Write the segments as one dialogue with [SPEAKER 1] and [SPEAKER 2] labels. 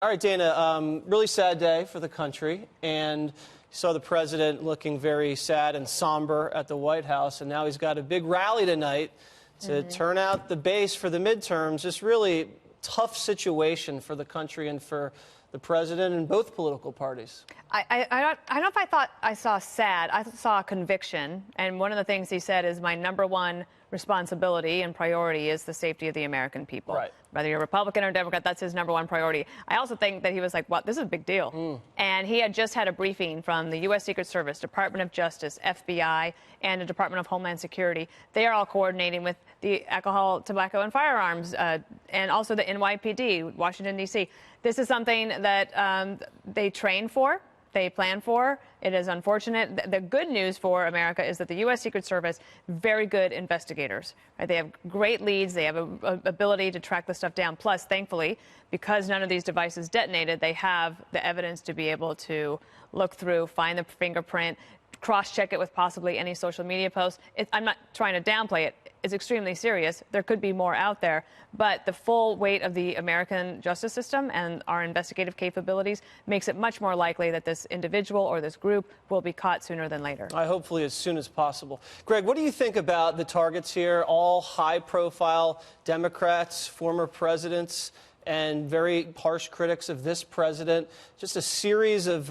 [SPEAKER 1] All right, Dana, really sad day for the country, and you saw the president looking very sad and somber at the White House, and now he's got a big rally tonight to turn out the base for the midterms. Just really tough situation for the country and for the president and both political parties.
[SPEAKER 2] I don't know if I thought I saw sad. I saw conviction. And one of the things he said is my number one responsibility and priority is the safety of the American people.
[SPEAKER 1] Right.
[SPEAKER 2] Whether you're Republican or Democrat, that's his number one priority. I also think that he was like, well, this is a big deal. And he had just had a briefing from the U.S. Secret Service, Department of Justice, FBI, and the Department of Homeland Security. They are all coordinating with the Alcohol, Tobacco, and Firearms, and also the NYPD, Washington, D.C. This is something that they train for. They plan for. It is unfortunate. The good news for America is that the U.S. Secret Service, very good investigators. Right? They have great leads. They have an ability to track this stuff down. Plus, thankfully, because none of these devices detonated, they have the evidence to be able to look through, find the fingerprint, cross-check it with possibly any social media posts. I'm not trying to downplay it. It's extremely serious. There could be more out there. But the full weight of the American justice system and our investigative capabilities makes it much more likely that this individual or this group will be caught sooner than later.
[SPEAKER 1] Hopefully as soon as possible. Greg, what do you think about the targets here? All high-profile Democrats, former presidents, and very harsh critics of this president. Just a series of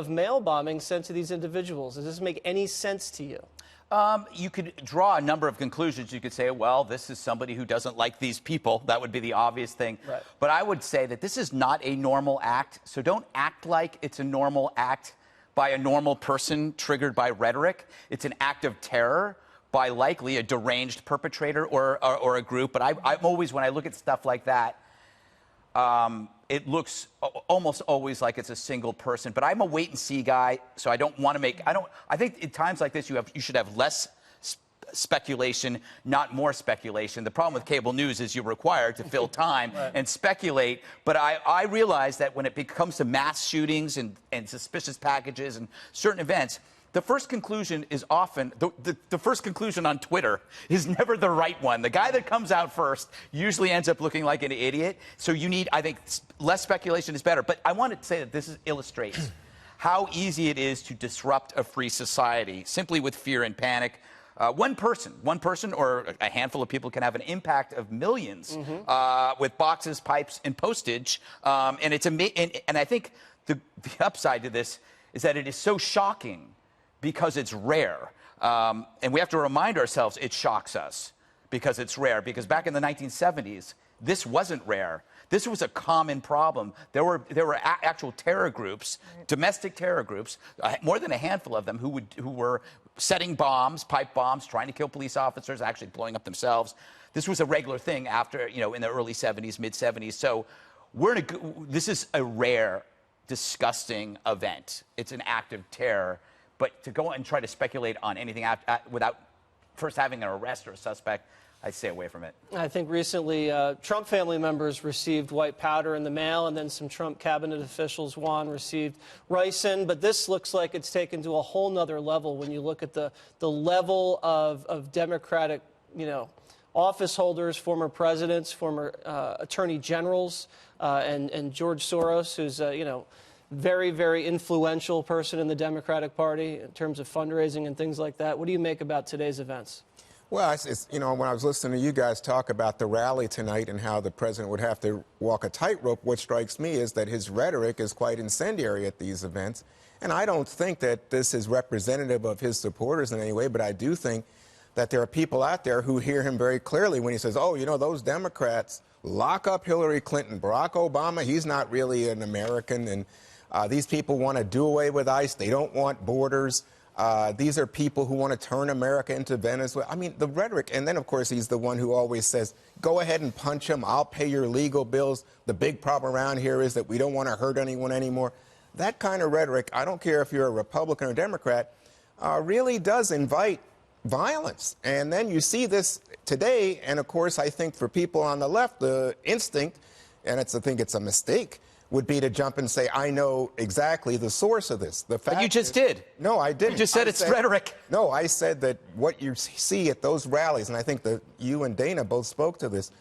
[SPEAKER 1] mail bombings sent to these individuals. Does this make any sense to you?
[SPEAKER 3] You could draw a number of conclusions. You could say, well, this is somebody who doesn't like these people. That would be the obvious thing.
[SPEAKER 1] Right.
[SPEAKER 3] But I would say that this is not a normal act. So don't act like it's a normal act by a normal person triggered by rhetoric. It's an act of terror by likely a deranged perpetrator or a group. But I'm always, when I look at stuff like that, it looks almost always like it's a single person, but I'm a wait and see guy, so I don't want to make. I think in times like this, you should have less speculation, not more speculation. The problem with cable news is you're required to fill time and speculate. But I realize that when it comes to mass shootings and suspicious packages and certain events, the first conclusion is often, the first conclusion on Twitter is never the right one. The guy that comes out first usually ends up looking like an idiot. So you need, I think, less speculation is better. But I want to say that this illustrates how easy it is to disrupt a free society simply with fear and panic. One person or a handful of people can have an impact of millions with boxes, pipes, and postage. And it's and I think the upside to this is that it is so shocking because it's rare. And we have to remind ourselves it shocks us because it's rare. Because back in the 1970s, this wasn't rare. This was a common problem. There were actual terror groups, domestic terror groups, more than a handful of them who were setting bombs, pipe bombs, trying to kill police officers, actually blowing up themselves. This was a regular thing after, in the early 70s, mid 70s. So this is a rare, disgusting event. It's an act of terror. But to go and try to speculate on anything without first having an arrest or a suspect, I'd stay away from it.
[SPEAKER 1] I think recently Trump family members received white powder in the mail, and then some Trump cabinet officials, Juan, received ricin. But this looks like it's taken to a whole nother level when you look at the level of Democratic, office holders, former presidents, former attorney generals, and George Soros, who's, very, very influential person in the Democratic Party in terms of fundraising and things like that. What do you make about today's events?
[SPEAKER 4] Well, when I was listening to you guys talk about the rally tonight and how the president would have to walk a tightrope, what strikes me is that his rhetoric is quite incendiary at these events. And I don't think that this is representative of his supporters in any way, but I do think that there are people out there who hear him very clearly when he says, oh, those Democrats lock up Hillary Clinton, Barack Obama, he's not really an American, and these people want to do away with ICE. They don't want borders. These are people who want to turn America into Venezuela. I mean, the rhetoric. And then, of course, he's the one who always says, go ahead and punch him. I'll pay your legal bills. The big problem around here is that we don't want to hurt anyone anymore. That kind of rhetoric, I don't care if you're a Republican or Democrat, really does invite violence. And then you see this today. And, of course, I think for people on the left, the instinct, and I think it's a mistake, would be to jump and say, I know exactly the source of this. The fact
[SPEAKER 3] but you just did.
[SPEAKER 4] No, I didn't.
[SPEAKER 3] You just said it's rhetoric.
[SPEAKER 4] No, I said that what you see at those rallies, and I think that you and Dana both spoke to this,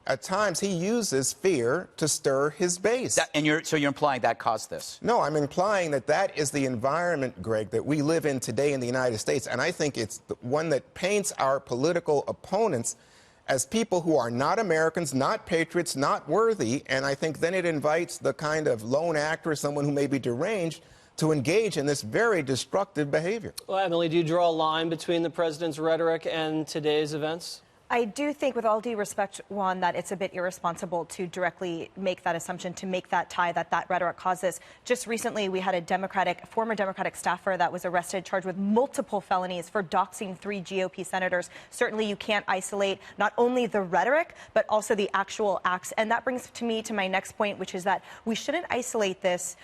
[SPEAKER 4] at times he uses fear to stir his base.
[SPEAKER 3] So you're implying that caused this?
[SPEAKER 4] No, I'm implying that that is the environment, Greg, that we live in today in the United States. And I think it's the one that paints our political opponents as people who are not Americans, not patriots, not worthy. And I think then it invites the kind of lone actor, someone who may be deranged, to engage in this very destructive behavior.
[SPEAKER 1] Well, Emily, do you draw a line between the president's rhetoric and today's events?
[SPEAKER 5] I do think, with all due respect, Juan, that it's a bit irresponsible to directly make that assumption, to make that tie that that rhetoric causes. Just recently, we had a former Democratic staffer that was arrested, charged with multiple felonies for doxing 3 GOP senators. Certainly, you can't isolate not only the rhetoric, but also the actual acts. And that brings me to my next point, which is that we shouldn't isolate this,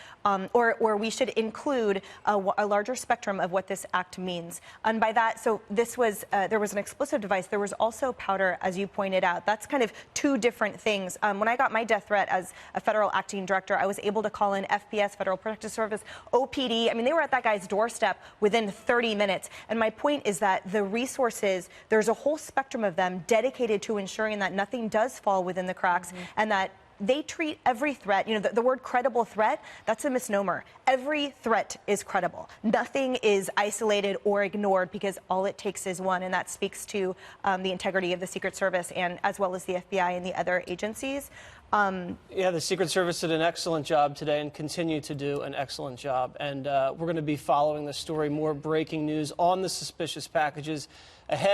[SPEAKER 5] or we should include a larger spectrum of what this act means. And by that, so this was, there was an explosive device. There was also powder, as you pointed out. That's kind of two different things. When I got my death threat as a federal acting director, I was able to call in FPS, Federal Protective Service, OPD. I mean, they were at that guy's doorstep within 30 minutes. And my point is that the resources, there's a whole spectrum of them dedicated to ensuring that nothing does fall within the cracks, and that they treat every threat, you know, the word credible threat, that's a misnomer. Every threat is credible. Nothing is isolated or ignored, because all it takes is one, and that speaks to the integrity of the Secret Service, and as well as the FBI and the other agencies.
[SPEAKER 1] Yeah, the Secret Service did an excellent job today and continue to do an excellent job. And we're going to be following the story, more breaking news on the suspicious packages ahead.